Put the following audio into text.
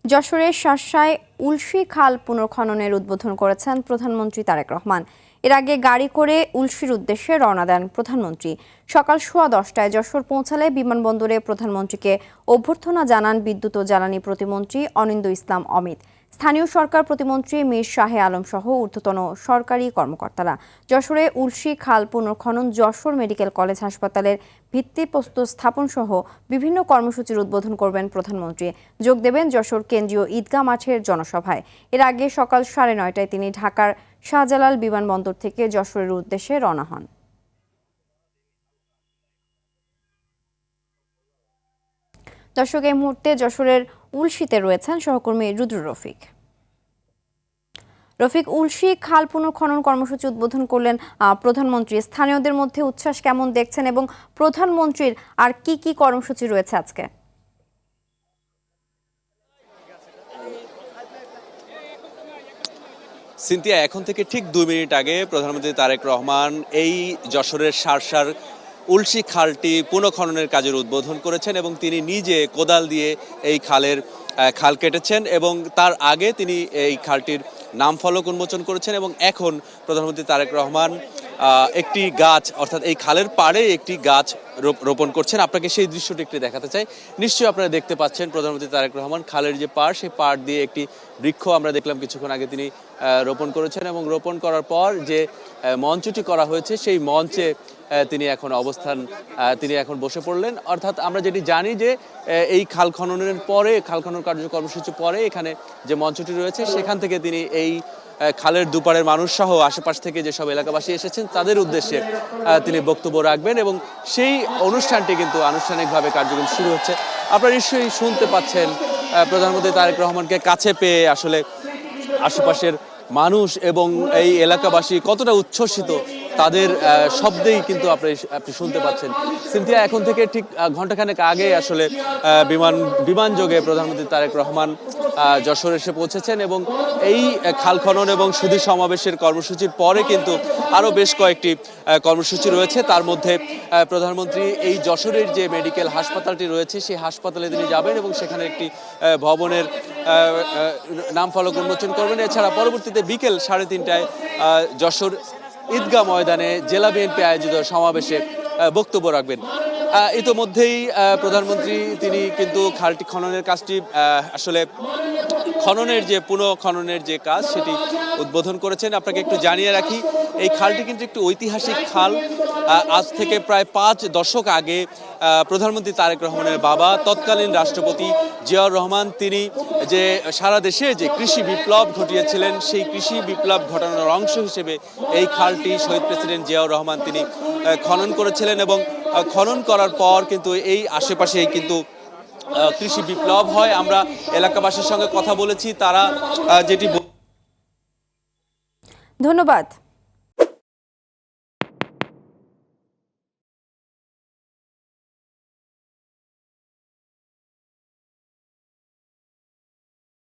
যশোরের শাসায় উলশি খাল পুনর্খননের উদ্বোধন করেছেন প্রধানমন্ত্রী তারেক রহমান। এর আগে গাড়ি করে উলশির উদ্দেশ্যে রওনা দেন প্রধানমন্ত্রী। সকাল 10:15টায় যশোর পৌঁছালে বিমানবন্দরে প্রধানমন্ত্রীকে অভ্যর্থনা জানান বিদ্যুৎ ও জ্বালানি প্রতিমন্ত্রী অনিন্দ্য ইসলাম অমিত, স্থানীয় সরকার প্রতিমন্ত্রী মীর শাহে আলম সহ ঊর্ধ্বতন সরকারি কর্মকর্তারা। যশোরে উলশি খাল পুনর্খনন, যশোর মেডিকেল কলেজ হাসপাতালের ভিত্তিপ্রস্তর স্থাপন সহ বিভিন্ন কর্মসূচির উদ্বোধন করবেন প্রধানমন্ত্রী। যোগ দেবেন যশোর কেন্দ্রীয় ঈদগাহ মাঠের জনসভায়। এর আগে সকাল 9:30টায় তিনি ঢাকার শাহজালাল বিমানবন্দর থেকে যশোরের উদ্দেশ্যে রওনা হন। দর্শক, এই মুহূর্তে যশোরের উলশিতে রয়েছেন সহকর্মী রুদ্র রফিক। রফিক, উলশি খাল পুনর্খনন কর্মসূচি উদ্বোধন করলেন প্রধানমন্ত্রী। স্থানীয়দের মধ্যে উচ্ছ্বাস কেমন দেখছেন এবং প্রধানমন্ত্রীর আর কি কি কর্মসূচি রয়েছে আজকে? সিনথিয়া, এখন থেকে ঠিক 2 মিনিট আগে প্রধানমন্ত্রী তারেক রহমান এই যশোরের শার্শার উলশি খালটি পুনঃখননের কাজের উদ্বোধন করেছেন এবং তিনি নিজে কোদাল দিয়ে এই খাল কেটেছেন এবং তার আগে তিনি এই খালটির নাম ফলক উন্মোচন করেছেন এবং এখন প্রধানমন্ত্রী তারেক রহমান একটি গাছ, অর্থাৎ এই খালের পাড়ে একটি গাছ রোপণ করছেন। আপনাকে সেই দৃশ্যটি একটু দেখাতে চাই। নিশ্চয়ই আপনারা দেখতে পাচ্ছেন প্রধানমন্ত্রী তারেক রহমান খালের যে পাড়, সেই পাড় দিয়ে একটি বৃক্ষ আমরা দেখলাম কিছুক্ষণ আগে তিনি রোপণ করেছেন এবং রোপণ করার পর যে মঞ্চটি করা হয়েছে সেই মঞ্চে তিনি এখন বসে পড়লেন। অর্থাৎ আমরা যেটি জানি যে এই খাল খননের পরে, খাল খনন কর্মসূচি পরে এখানে যে মঞ্চটি রয়েছে সেখান থেকে তিনি এই খালের দুপারের মানুষ সহ আশেপাশ থেকে যেসব এলাকাবাসী এসেছেন তাদের উদ্দেশ্যে তিনি বক্তব্য রাখবেন এবং সেই অনুষ্ঠানটি কিন্তু আনুষ্ঠানিকভাবে কার্যক্রম শুরু হচ্ছে। আপনারা নিশ্চয়ই শুনতে পাচ্ছেন প্রধানমন্ত্রী তারেক রহমানকে কাছে পেয়ে আসলে আশেপাশের মানুষ এবং এই এলাকাবাসী কতটা উচ্ছ্বসিত তাদের শব্দেই কিন্তু আপনি শুনতে পাচ্ছেন। সিনথিয়া, এখন থেকে ঠিক ঘন্টাখানেক আগে আসলে বিমান যোগে প্রধানমন্ত্রী তারেক রহমান যশোর এসে পৌঁছেছেন এবং এই খাল খনন এবং সুধী সমাবেশের কর্মসূচির পরে কিন্তু আরও বেশ কয়েকটি কর্মসূচি রয়েছে। তার মধ্যে প্রধানমন্ত্রী এই যশোরের যে মেডিকেল হাসপাতালটি রয়েছে সেই হাসপাতালে তিনি যাবেন এবং সেখানে একটি ভবনের নাম ফলক উন্মোচন করবেন। এছাড়া পরবর্তীতে বিকেল 3:30টায় যশোর ঈদগাহ ময়দানে জেলা বিএনপি আয়োজিত সমাবেশে বক্তব্য রাখবেন। ইতোমধ্যেই প্রধানমন্ত্রী তিনি কিন্তু খালটি খননের কাজটি আসলে পুনঃখননের যে কাজ সেটি উদ্বোধন করেছেন। আপনাকে একটু জানিয়ে রাখি, এই খালটি কিন্তু একটি ঐতিহাসিক খাল। আজ থেকে প্রায় 5 দশক আগে প্রধানমন্ত্রী তারেক রহমানের বাবা তৎকালীন রাষ্ট্রপতি জিয়াউর রহমান তিনি যে সারা দেশে যে কৃষি বিপ্লব ঘটিয়েছিলেন, সেই কৃষি বিপ্লব ঘটানোর অংশ হিসেবে এই খালটি শহীদ প্রেসিডেন্ট জিয়াউর রহমান তিনি খনন করেছিলেন এবং খনন করার পর কিন্তু এই আশেপাশেই কিন্তু কৃষি বিপ্লব হয়। আমরা এলাকাবাসীর সঙ্গে কথা বলেছি, তারা যেটি ধন্যবাদ।